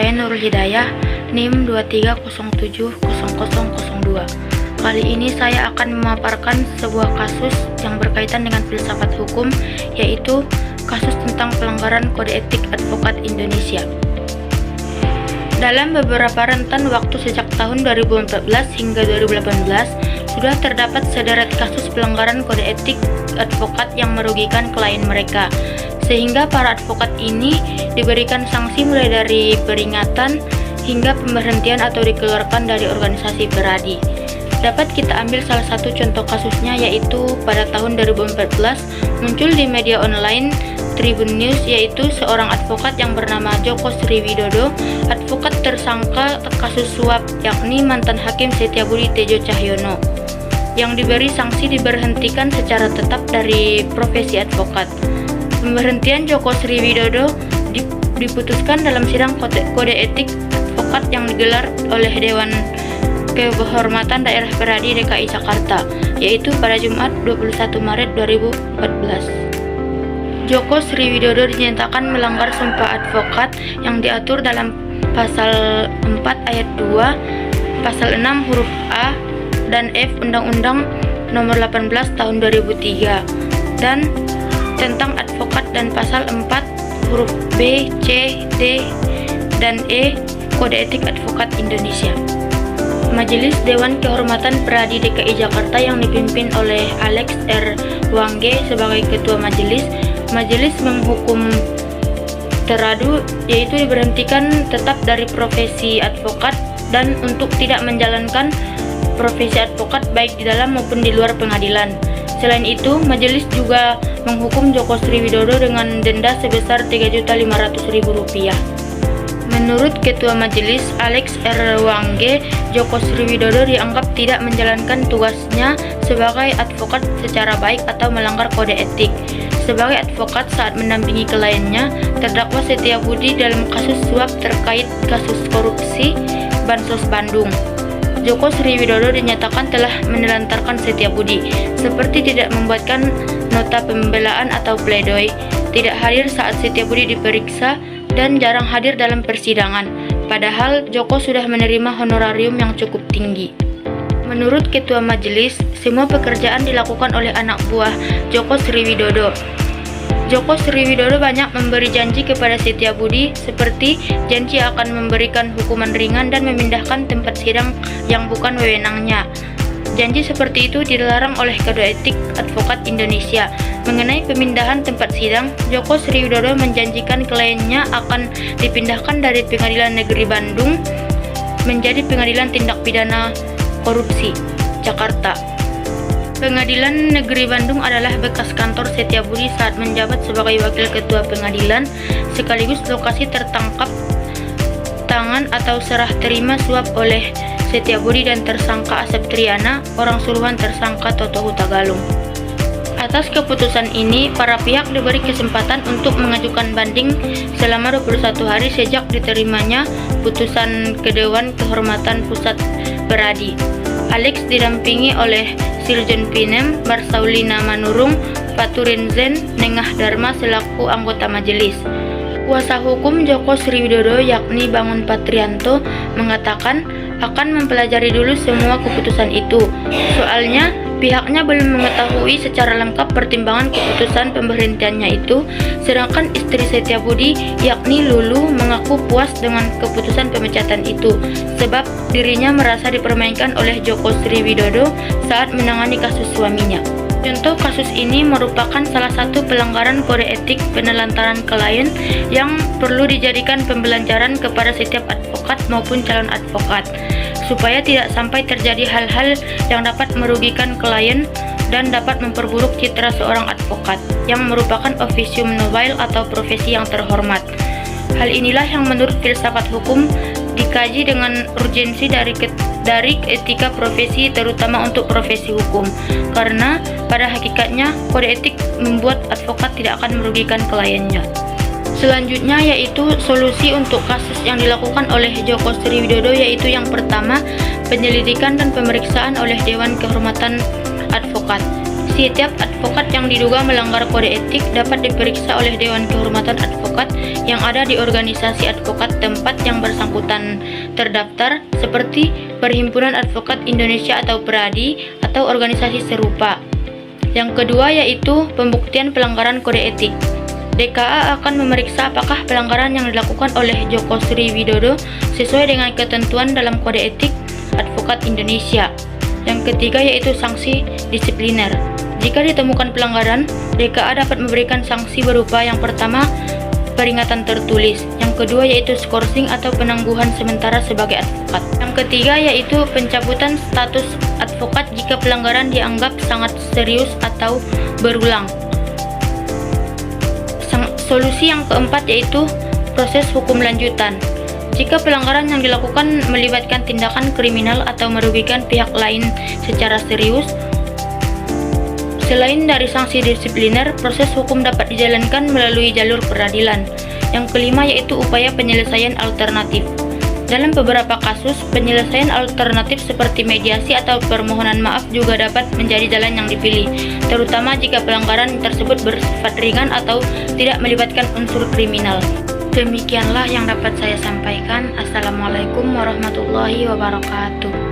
saya Nurul Hidayah, NIM 23070002. Kali ini saya akan memaparkan sebuah kasus yang berkaitan dengan filsafat hukum, yaitu kasus tentang pelanggaran kode etik advokat Indonesia. Dalam beberapa rentan waktu sejak tahun 2014 hingga 2018, sudah terdapat sederet kasus pelanggaran kode etik advokat yang merugikan klien mereka, sehingga para advokat ini diberikan sanksi mulai dari peringatan hingga pemberhentian atau dikeluarkan dari organisasi beradi. Dapat kita ambil salah satu contoh kasusnya, yaitu pada tahun 2014 muncul di media online Tribun News, yaitu seorang advokat yang bernama Joko Sriwidodo, advokat tersangka kasus suap, yakni mantan Hakim Setiabudi Tejo Cahyono, yang diberi sanksi diberhentikan secara tetap dari profesi advokat. Pemberhentian Joko Sriwidodo diputuskan dalam sidang kode etik advokat yang digelar oleh Dewan Kehormatan Daerah Beradi DKI Jakarta, yaitu pada Jumat 21 Maret 2014. Joko Sriwidodo dinyatakan melanggar sumpah advokat yang diatur dalam pasal 4 ayat 2, pasal 6 huruf A dan F Undang-Undang Nomor 18 Tahun 2003 dan tentang advokat, dan pasal 4 huruf B, C, D, dan E Kode Etik Advokat Indonesia. Majelis Dewan Kehormatan Beradi DKI Jakarta yang dipimpin oleh Alex R. Wangge sebagai ketua majelis menghukum teradu, yaitu diberhentikan tetap dari profesi advokat dan untuk tidak menjalankan profesi advokat baik di dalam maupun di luar pengadilan. Selain itu, majelis juga menghukum Joko Sriwidodo dengan denda sebesar Rp3.500.000. Menurut Ketua Majelis Alex R. Wangge, Joko Sriwidodo dianggap tidak menjalankan tugasnya sebagai advokat secara baik atau melanggar kode etik. Sebagai advokat saat mendampingi kliennya, terdakwa Setiabudi dalam kasus suap terkait kasus korupsi Bansos Bandung. Joko Sriwidodo dinyatakan telah menelantarkan Setiabudi, seperti tidak membuatkan nota pembelaan atau pledoi, tidak hadir saat Setiabudi diperiksa, dan jarang hadir dalam persidangan. Padahal Joko sudah menerima honorarium yang cukup tinggi. Menurut Ketua Majelis, semua pekerjaan dilakukan oleh anak buah Joko Sriwidodo. Joko Sriwidodo banyak memberi janji kepada Setiabudi, seperti janji akan memberikan hukuman ringan dan memindahkan tempat sidang yang bukan wewenangnya. Janji seperti itu dilarang oleh Kode Etik Advokat Indonesia. Mengenai pemindahan tempat sidang, Joko Sriwidodo menjanjikan kliennya akan dipindahkan dari Pengadilan Negeri Bandung menjadi Pengadilan Tindak Pidana Korupsi Jakarta. Pengadilan Negeri Bandung adalah bekas kantor Setiabudi saat menjabat sebagai wakil ketua pengadilan, sekaligus lokasi tertangkap tangan atau serah terima suap oleh Setiabudi dan tersangka Asep Triana, orang suruhan tersangka Toto Hutagalung. Atas keputusan ini, para pihak diberi kesempatan untuk mengajukan banding selama 21 hari sejak diterimanya putusan ke Dewan Kehormatan Pusat Beradi. Alex didampingi oleh Sirjon Pinem, Barsaulina Manurung, Faturinzen, Nengah Dharma selaku anggota majelis. Kuasa hukum Joko Sriwidodo yakni Bangun Patrianto mengatakan akan mempelajari dulu semua keputusan itu. Soalnya pihaknya belum mengetahui secara lengkap pertimbangan keputusan pemberhentiannya itu, sedangkan istri Setiabudi yakni Lulu mengaku puas dengan keputusan pemecatan itu, sebab dirinya merasa dipermainkan oleh Joko Sriwidodo saat menangani kasus suaminya. Contoh kasus ini merupakan salah satu pelanggaran kode etik penelantaran klien yang perlu dijadikan pembelajaran kepada setiap advokat maupun calon advokat, supaya tidak sampai terjadi hal-hal yang dapat merugikan klien dan dapat memperburuk citra seorang advokat yang merupakan officium nobile atau profesi yang terhormat. Hal inilah yang menurut filsafat hukum dikaji dengan urgensi dari etika profesi, terutama untuk profesi hukum, karena pada hakikatnya kode etik membuat advokat tidak akan merugikan kliennya. Selanjutnya yaitu solusi untuk kasus yang dilakukan oleh Joko Sriwidodo, yaitu yang pertama, penyelidikan dan pemeriksaan oleh Dewan Kehormatan Advokat. Setiap advokat yang diduga melanggar kode etik dapat diperiksa oleh Dewan Kehormatan Advokat advokat yang ada di organisasi advokat tempat yang bersangkutan terdaftar, seperti Perhimpunan Advokat Indonesia atau PERADI atau organisasi serupa. Yang kedua yaitu pembuktian pelanggaran kode etik. DKA akan memeriksa apakah pelanggaran yang dilakukan oleh Joko Sri Widodo sesuai dengan ketentuan dalam kode etik advokat Indonesia. Yang ketiga yaitu sanksi disipliner. Jika ditemukan pelanggaran, DKA dapat memberikan sanksi berupa yang pertama, peringatan tertulis. Yang kedua yaitu skorsing atau penangguhan sementara sebagai advokat. Yang ketiga yaitu pencabutan status advokat jika pelanggaran dianggap sangat serius atau berulang. Solusi yang keempat yaitu proses hukum lanjutan. Jika pelanggaran yang dilakukan melibatkan tindakan kriminal atau merugikan pihak lain secara serius, selain dari sanksi disipliner, proses hukum dapat dijalankan melalui jalur peradilan. Yang kelima yaitu upaya penyelesaian alternatif. Dalam beberapa kasus, penyelesaian alternatif seperti mediasi atau permohonan maaf juga dapat menjadi jalan yang dipilih, terutama jika pelanggaran tersebut bersifat ringan atau tidak melibatkan unsur kriminal. Demikianlah yang dapat saya sampaikan. Assalamualaikum warahmatullahi wabarakatuh.